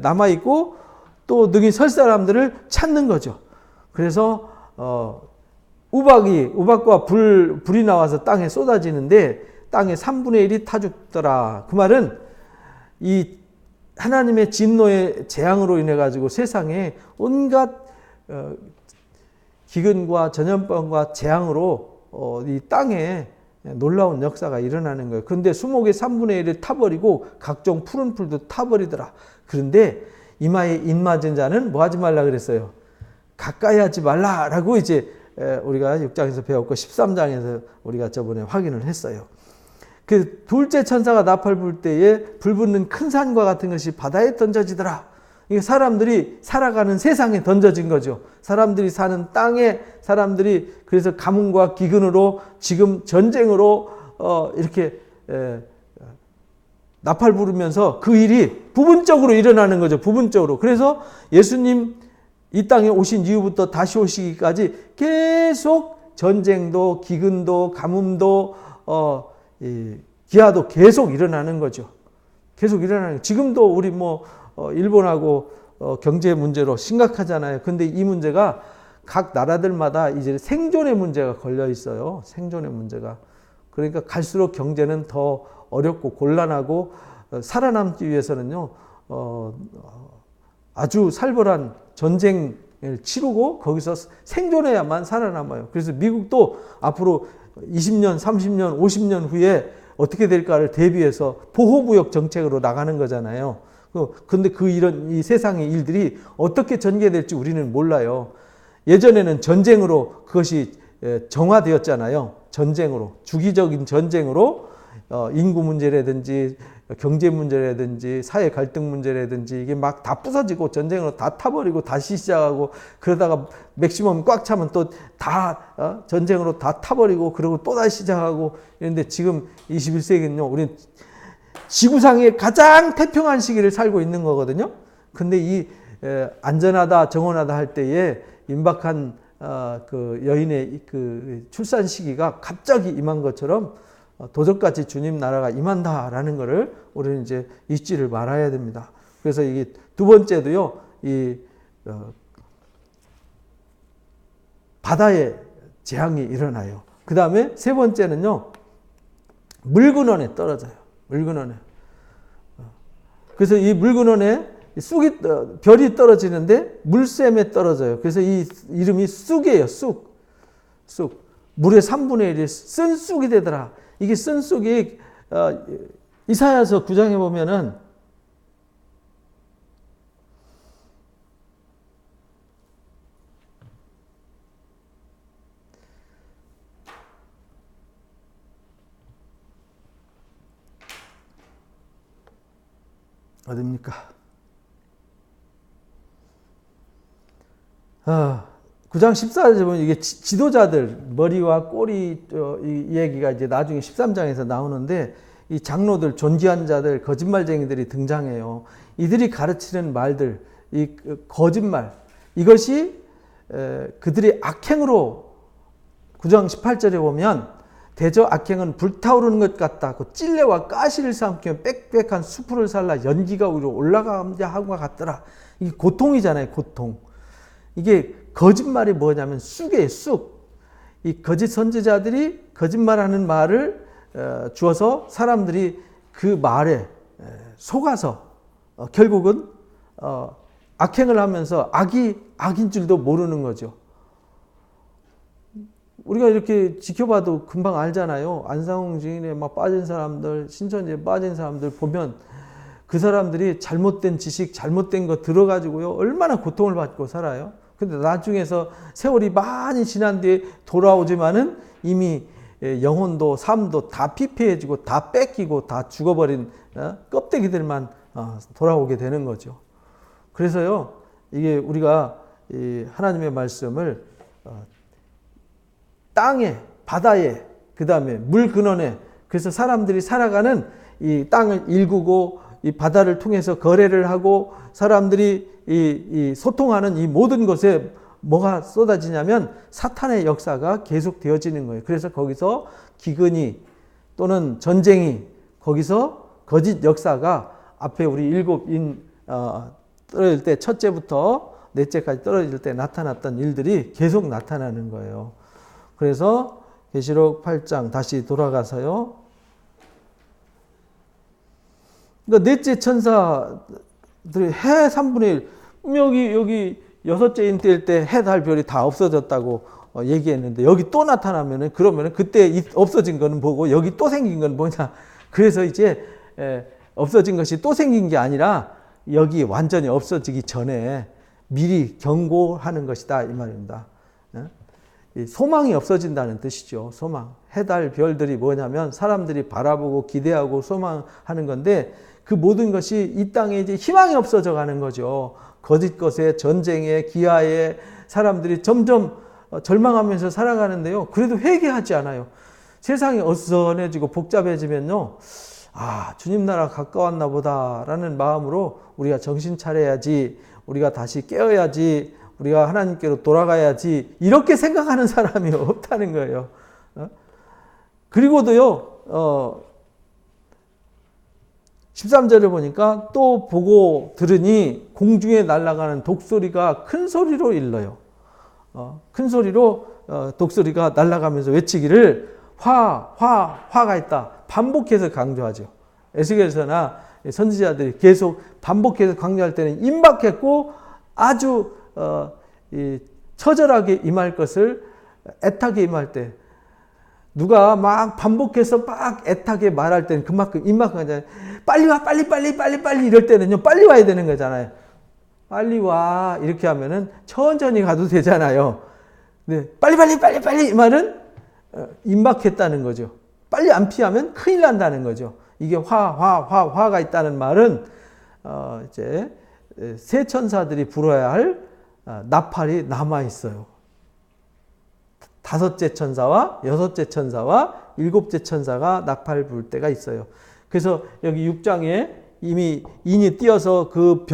남아있고 또 능히 설 사람들을 찾는 거죠. 그래서 우박과 불이 나와서 땅에 쏟아지는데 땅의 3분의 1이 타 죽더라. 그 말은 이 하나님의 진노의 재앙으로 인해 가지고 세상에 온갖 기근과 전염병과 재앙으로 이 땅에 놀라운 역사가 일어나는 거예요. 그런데 수목의 3분의 1을 타버리고 각종 푸른 풀도 타버리더라. 그런데 이마에 인 맞은 자는 뭐 하지 말라 그랬어요? 가까이 하지 말라라고 이제 우리가 6장에서 배웠고 13장에서 우리가 저번에 확인을 했어요. 그 둘째 천사가 나팔 불 때에 불붙는 큰 산과 같은 것이 바다에 던져지더라. 이게 사람들이 살아가는 세상에 던져진 거죠. 사람들이 사는 땅에 사람들이 그래서 가뭄과 기근으로 지금 전쟁으로 이렇게 나팔 부르면서 그 일이 부분적으로 일어나는 거죠. 부분적으로. 그래서 예수님 이 땅에 오신 이후부터 다시 오시기까지 계속 전쟁도 기근도 가뭄도 기아도 계속 일어나는 거죠. 계속 일어나는 거예요. 지금도 우리 일본하고 경제 문제로 심각하잖아요. 근데 이 문제가 각 나라들마다 이제 생존의 문제가 걸려 있어요. 생존의 문제가. 그러니까 갈수록 경제는 더 어렵고 곤란하고 살아남기 위해서는요. 아주 살벌한 전쟁을 치르고 거기서 생존해야만 살아남아요. 그래서 미국도 앞으로 20년, 30년, 50년 후에 어떻게 될까를 대비해서 보호구역 정책으로 나가는 거잖아요. 근데 이 세상의 일들이 어떻게 전개될지 우리는 몰라요. 예전에는 전쟁으로 그것이 정화되었잖아요. 전쟁으로, 주기적인 전쟁으로 인구 문제라든지 경제 문제라든지 사회 갈등 문제라든지 이게 막 다 부서지고 전쟁으로 다 타버리고 다시 시작하고 그러다가 맥시멈 꽉 차면 또 다 전쟁으로 다 타버리고 그러고 또 다시 시작하고 이런데 지금 21세기는요. 우리는 지구상의 가장 태평한 시기를 살고 있는 거거든요. 근데 이 안전하다 정원하다 할 때에 임박한 그 여인의 그 출산 시기가 갑자기 임한 것처럼 도적같이 주님 나라가 임한다라는 것을 우리는 이제 잊지를 말아야 됩니다. 그래서 이게 두 번째도요, 바다에 재앙이 일어나요. 그 다음에 세 번째는요, 물근원에 떨어져요. 물근원에. 그래서 이 물근원에 별이 떨어지는데 물샘에 떨어져요. 그래서 이 이름이 쑥이에요. 쑥. 물의 3분의 1이 쓴 쑥이 되더라. 이게 쓴 쑥이 이사야서 9장에 보면은 어딥니까? 9장 14절에 보면 이게 지도자들, 머리와 꼬리, 이 얘기가 이제 나중에 13장에서 나오는데, 이 장로들, 존귀한 자들, 거짓말쟁이들이 등장해요. 이들이 가르치는 말들, 이 거짓말, 이것이 그들이 악행으로 9장 18절에 보면 대저 악행은 불타오르는 것 같다. 그 찔레와 가시를 삼키며 빽빽한 수풀을 살라 연기가 위로 올라가자 하고 같더라. 이게 고통이잖아요. 고통. 이게 거짓말이 뭐냐면 쑥이에요. 쑥. 이 거짓 선지자들이 거짓말하는 말을 주어서 사람들이 그 말에 속아서 결국은 악행을 하면서 악인 줄도 모르는 거죠. 우리가 이렇게 지켜봐도 금방 알잖아요. 안상홍 증인에 막 빠진 사람들, 신천지에 빠진 사람들 보면 그 사람들이 잘못된 지식, 잘못된 거 들어가지고요. 얼마나 고통을 받고 살아요. 근데 나중에서 세월이 많이 지난 뒤에 돌아오지만은 이미 영혼도 삶도 다 피폐해지고 다 뺏기고 다 죽어버린 껍데기들만 돌아오게 되는 거죠. 그래서요, 이게 우리가 하나님의 말씀을 땅에, 바다에, 그 다음에 물 근원에, 그래서 사람들이 살아가는 이 땅을 일구고 이 바다를 통해서 거래를 하고 사람들이 이 소통하는 이 모든 것에 뭐가 쏟아지냐면 사탄의 역사가 계속 되어지는 거예요. 그래서 거기서 기근이 또는 전쟁이 거기서 거짓 역사가 앞에 우리 7인 떨어질 때 첫째부터 넷째까지 떨어질 때 나타났던 일들이 계속 나타나는 거예요. 그래서 계시록 8장 다시 돌아가서요. 그러니까 넷째 천사들이 해 3분의 1, 여기 여섯째인 때일 때 해, 달, 별이 다 없어졌다고 얘기했는데 여기 또 나타나면은 그러면은 그때 없어진 거는 뭐고 여기 또 생긴 건 뭐냐. 그래서 이제 없어진 것이 또 생긴 게 아니라 여기 완전히 없어지기 전에 미리 경고하는 것이다 이 말입니다. 소망이 없어진다는 뜻이죠. 소망. 해, 달, 별들이 뭐냐면 사람들이 바라보고 기대하고 소망하는 건데 그 모든 것이 이 땅에 이제 희망이 없어져 가는 거죠. 거짓 것에, 전쟁에, 기아에 사람들이 점점 절망하면서 살아가는데요. 그래도 회개하지 않아요. 세상이 어수선해지고 복잡해지면요. 아, 주님 나라 가까웠나 보다라는 마음으로 우리가 정신 차려야지, 우리가 다시 깨어야지, 우리가 하나님께로 돌아가야지 이렇게 생각하는 사람이 없다는 거예요. 그리고도요. 13절을 보니까 또 보고 들으니 공중에 날아가는 독소리가 큰 소리로 일러요. 큰 소리로 독소리가 날아가면서 외치기를 화가 있다. 반복해서 강조하죠. 에스겔서나 선지자들이 계속 반복해서 강조할 때는 임박했고 아주 처절하게 임할 것을 애타게 임할 때 누가 막 반복해서 막 애타게 말할 때는 그만큼 임박한 거잖아요. 빨리 와, 빨리 이럴 때는요, 빨리 와야 되는 거잖아요. 빨리 와 이렇게 하면은 천천히 가도 되잖아요. 네, 빨리 이 말은 임박했다는 거죠. 빨리 안 피하면 큰일 난다는 거죠. 이게 화가 있다는 말은 이제 세 천사들이 불어야 할 나팔이 남아 있어요. 다섯째 천사와 여섯째 천사와 일곱째 천사가 나팔 불 때가 있어요. 그래서 여기 6장에 이미 인이 띄어서 그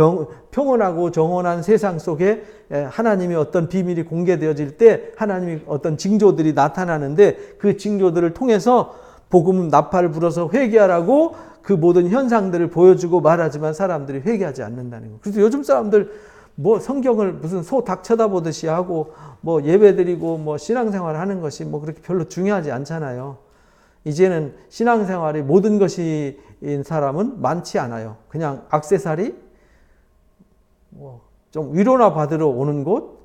평온하고 정온한 세상 속에 하나님의 어떤 비밀이 공개되어질 때 하나님의 어떤 징조들이 나타나는데 그 징조들을 통해서 복음 나팔을 불어서 회개하라고 그 모든 현상들을 보여주고 말하지만 사람들이 회개하지 않는다는 거예요. 그래서 요즘 사람들 뭐 성경을 무슨 소 닭 쳐다보듯이 하고 뭐 예배드리고 뭐 신앙생활 하는 것이 뭐 그렇게 별로 중요하지 않잖아요. 이제는 신앙생활이 모든 것인 사람은 많지 않아요. 그냥 액세서리, 뭐 좀 위로나 받으러 오는 곳,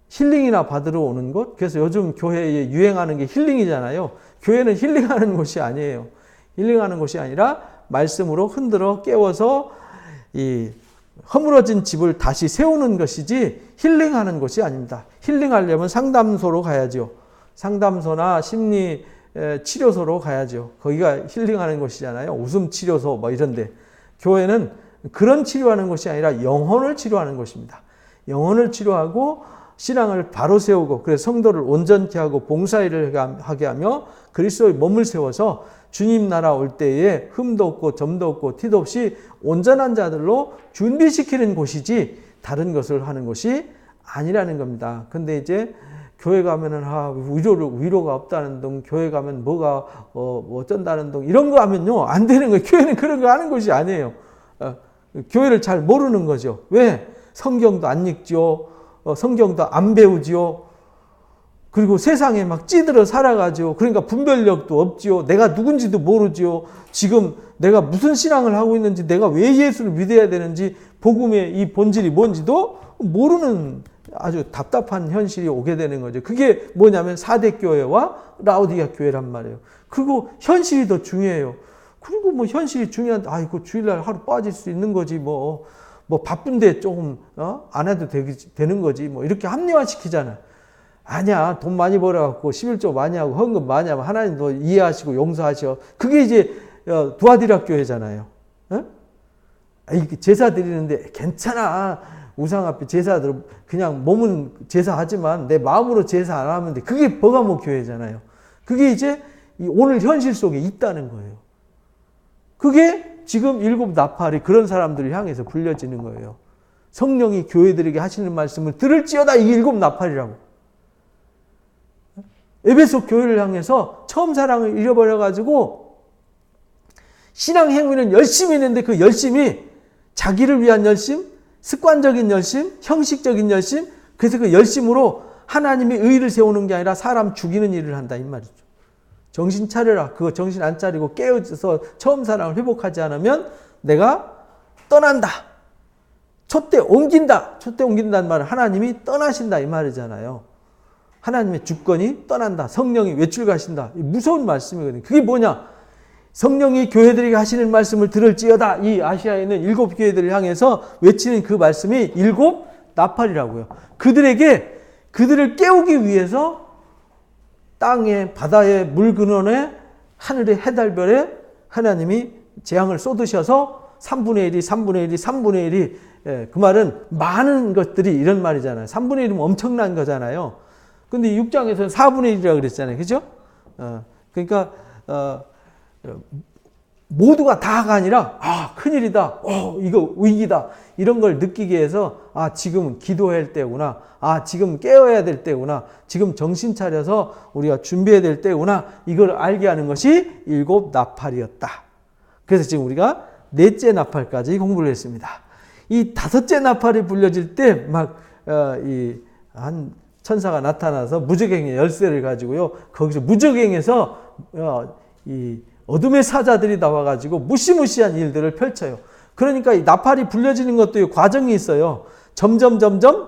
힐링이나 받으러 오는 곳. 그래서 요즘 교회에 유행하는 게 힐링이잖아요. 교회는 힐링하는 곳이 아니에요. 힐링하는 곳이 아니라 말씀으로 흔들어 깨워서 이 허물어진 집을 다시 세우는 것이지 힐링하는 곳이 아닙니다. 힐링하려면 상담소로 가야죠. 상담소나 심리 치료소로 가야죠. 거기가 힐링하는 곳이잖아요. 웃음 치료소 뭐 이런데 교회는 그런 치료하는 곳이 아니라 영혼을 치료하는 곳입니다. 영혼을 치료하고 신앙을 바로 세우고 그래서 성도를 온전케 하고 봉사일을 하게 하며 그리스도의 몸을 세워서 주님 나라 올 때에 흠도 없고 점도 없고 티도 없이 온전한 자들로 준비시키는 곳이지 다른 것을 하는 곳이 아니라는 겁니다. 근데 이제 교회 가면은 위로가 없다는 둥, 교회 가면 뭐가 어쩐다는 둥 이런 거 하면요 안 되는 거예요. 교회는 그런 거 하는 곳이 아니에요. 교회를 잘 모르는 거죠. 왜? 성경도 안 읽죠. 성경도 안 배우지요. 그리고 세상에 막 찌들어 살아가죠. 그러니까 분별력도 없지요. 내가 누군지도 모르지요. 지금 내가 무슨 신앙을 하고 있는지, 내가 왜 예수를 믿어야 되는지, 복음의 이 본질이 뭔지도 모르는 아주 답답한 현실이 오게 되는 거죠. 그게 뭐냐면 4대 교회와 라오디게아 교회란 말이에요. 그리고 현실이 더 중요해요. 그리고 뭐 현실이 중요한데 아이고 주일날 하루 빠질 수 있는 거지 뭐 바쁜데 조금 안 해도 되는 거지 뭐 이렇게 합리화시키잖아. 아니야, 돈 많이 벌어갖고 11조 많이 하고 헌금 많이 하면 하나님도 이해하시고 용서하셔. 그게 이제 두아디라 교회잖아요. 제사 드리는데 괜찮아. 우상 앞에 제사들 그냥 몸은 제사하지만 내 마음으로 제사 안 하면 돼. 그게 버가모 교회잖아요. 그게 이제 오늘 현실 속에 있다는 거예요. 그게 지금 일곱 나팔이 그런 사람들을 향해서 불려지는 거예요. 성령이 교회들에게 하시는 말씀을 들을지어다 이게 일곱 나팔이라고. 에베소 교회를 향해서 처음 사랑을 잃어버려가지고 신앙 행위는 열심히 했는데 그 열심이 자기를 위한 열심, 습관적인 열심, 형식적인 열심, 그래서 그 열심으로 하나님의 의를 세우는 게 아니라 사람 죽이는 일을 한다 이 말이죠. 정신 차려라. 그거 정신 안 차리고 깨어져서 처음 사랑을 회복하지 않으면 내가 떠난다. 촛대 옮긴다. 촛대 옮긴다는 말은 하나님이 떠나신다 이 말이잖아요. 하나님의 주권이 떠난다. 성령이 외출 가신다. 무서운 말씀이거든요. 그게 뭐냐? 성령이 교회들에게 하시는 말씀을 들을지어다. 이 아시아에 있는 일곱 교회들을 향해서 외치는 그 말씀이 일곱 나팔이라고요. 그들을 깨우기 위해서 땅에, 바다에, 물 근원에, 하늘의 해달별에 하나님이 재앙을 쏟으셔서 3분의 1이, 3분의 1이, 3분의 1이, 그 말은 많은 것들이 이런 말이잖아요. 3분의 1이면 엄청난 거잖아요. 근데 6장에서는 4분의 1이라고 그랬잖아요. 그죠? 그러니까, 모두가 다가 아니라, 큰일이다. 이거 위기다. 이런 걸 느끼게 해서, 지금 기도해야 할 때구나. 지금 깨어야 될 때구나. 지금 정신 차려서 우리가 준비해야 될 때구나. 이걸 알게 하는 것이 일곱 나팔이었다. 그래서 지금 우리가 넷째 나팔까지 공부를 했습니다. 이 다섯째 나팔이 불려질 때, 한 천사가 나타나서 무저갱의 열쇠를 가지고요. 거기서 무저갱에서, 이 어둠의 사자들이 나와가지고 무시무시한 일들을 펼쳐요. 그러니까 이 나팔이 불려지는 것도 과정이 있어요. 점점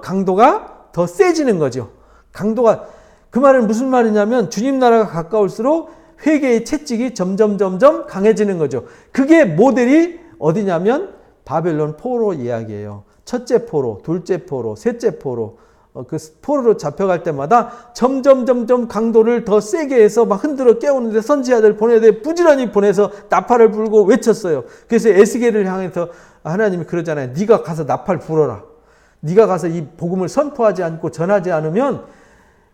강도가 더 세지는 거죠. 강도가, 그 말은 무슨 말이냐면 주님 나라가 가까울수록 회개의 채찍이 점점 강해지는 거죠. 그게 모델이 어디냐면 바벨론 포로 이야기예요. 첫째 포로, 둘째 포로, 셋째 포로. 그 포로로 잡혀갈 때마다 점점 강도를 더 세게 해서 막 흔들어 깨우는데 선지자들 보내야 돼. 부지런히 보내서 나팔을 불고 외쳤어요. 그래서 에스겔을 향해서 하나님이 그러잖아요. 네가 가서 나팔 불어라. 네가 가서 이 복음을 선포하지 않고 전하지 않으면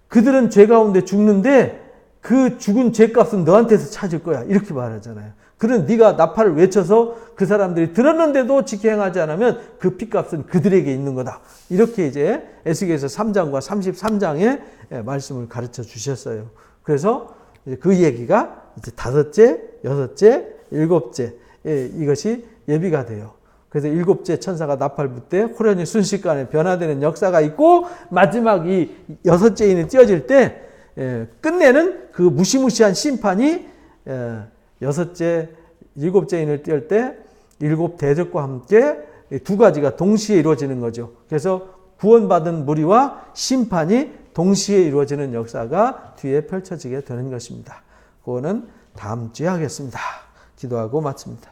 그들은 죄 가운데 죽는데 그 죽은 죄값은 너한테서 찾을 거야. 이렇게 말하잖아요. 그런 네가 나팔을 외쳐서 그 사람들이 들었는데도 지켜 행하지 않으면 그 핏값은 그들에게 있는 거다. 이렇게 이제 에스겔서 3장과 33장의 말씀을 가르쳐 주셨어요. 그래서 그 얘기가 이제 다섯째, 여섯째, 일곱째 이것이 예비가 돼요. 그래서 일곱째 천사가 나팔 불 때 호련히 순식간에 변화되는 역사가 있고 마지막 이 여섯째 인이 띄어질 때 끝내는 그 무시무시한 심판이 여섯째, 일곱째 인을 띄울 때 일곱 대적과 함께 두 가지가 동시에 이루어지는 거죠. 그래서 구원받은 무리와 심판이 동시에 이루어지는 역사가 뒤에 펼쳐지게 되는 것입니다. 그거는 다음 주에 하겠습니다. 기도하고 마칩니다.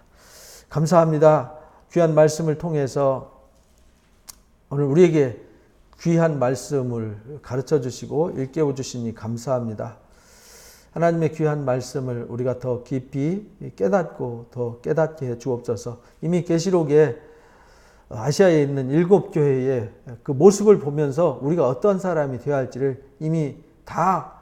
감사합니다. 귀한 말씀을 통해서 오늘 우리에게 귀한 말씀을 가르쳐 주시고 일깨워 주시니 감사합니다. 하나님의 귀한 말씀을 우리가 더 깊이 깨닫고 더 깨닫게 해 주옵소서. 이미 계시록에 아시아에 있는 7교회의 그 모습을 보면서 우리가 어떤 사람이 되어야 할지를 이미 다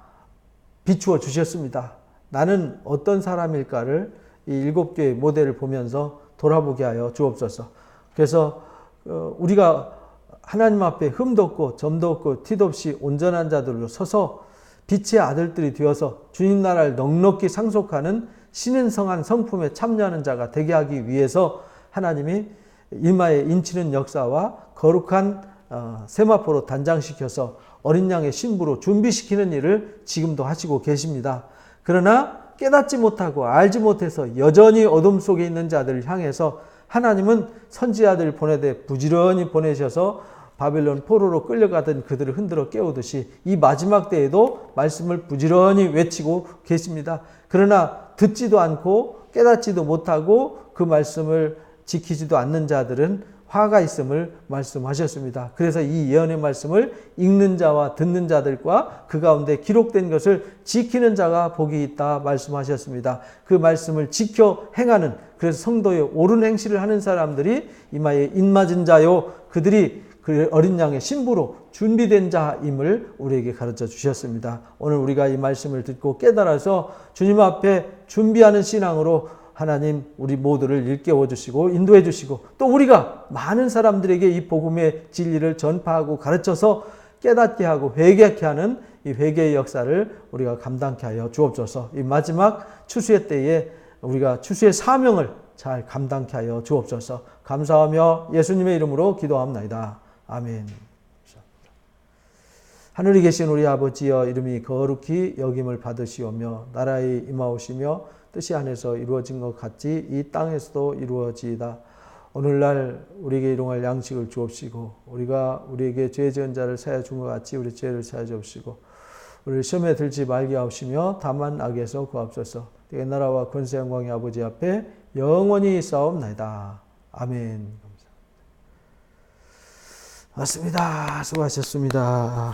비추어 주셨습니다. 나는 어떤 사람일까를 이 7교회 모델을 보면서 돌아보게 하여 주옵소서. 그래서 우리가 하나님 앞에 흠도 없고 점도 없고 티도 없이 온전한 자들로 서서 빛의 아들들이 되어서 주님 나라를 넉넉히 상속하는 신은성한 성품에 참여하는 자가 되게 하기 위해서 하나님이 이마에 인치는 역사와 거룩한 세마포로 단장시켜서 어린 양의 신부로 준비시키는 일을 지금도 하시고 계십니다. 그러나 깨닫지 못하고 알지 못해서 여전히 어둠 속에 있는 자들을 향해서 하나님은 선지자들을 보내되 부지런히 보내셔서 바벨론 포로로 끌려가던 그들을 흔들어 깨우듯이 이 마지막 때에도 말씀을 부지런히 외치고 계십니다. 그러나 듣지도 않고 깨닫지도 못하고 그 말씀을 지키지도 않는 자들은 화가 있음을 말씀하셨습니다. 그래서 이 예언의 말씀을 읽는 자와 듣는 자들과 그 가운데 기록된 것을 지키는 자가 복이 있다 말씀하셨습니다. 그 말씀을 지켜 행하는, 그래서 성도의 옳은 행실을 하는 사람들이 이마에 인맞은 자요, 그들이 그 어린 양의 신부로 준비된 자임을 우리에게 가르쳐 주셨습니다. 오늘 우리가 이 말씀을 듣고 깨달아서 주님 앞에 준비하는 신앙으로 하나님 우리 모두를 일깨워 주시고 인도해 주시고 또 우리가 많은 사람들에게 이 복음의 진리를 전파하고 가르쳐서 깨닫게 하고 회개하게 하는 이 회개의 역사를 우리가 감당케 하여 주옵소서. 이 마지막 추수의 때에 우리가 추수의 사명을 잘 감당케 하여 주옵소서. 감사하며 예수님의 이름으로 기도합나이다. 아멘. 하늘에 계신 우리 아버지여, 이름이 거룩히 여김을 받으시오며 나라의 임하오시며 뜻이 하늘에서 이루어진 것 같이 이 땅에서도 이루어지이다. 오늘날 우리에게 일용할 양식을 주옵시고 우리가 우리에게 죄 지은 자를 사하여 준 것 같이 우리 죄를 사하여 주옵시고 우리를 시험에 들지 말게 하옵시며 다만 악에서 구하옵소서. 내 나라와 권세 영광의 아버지 앞에 영원히 싸움나이다. 아멘. 맞습니다. 수고하셨습니다.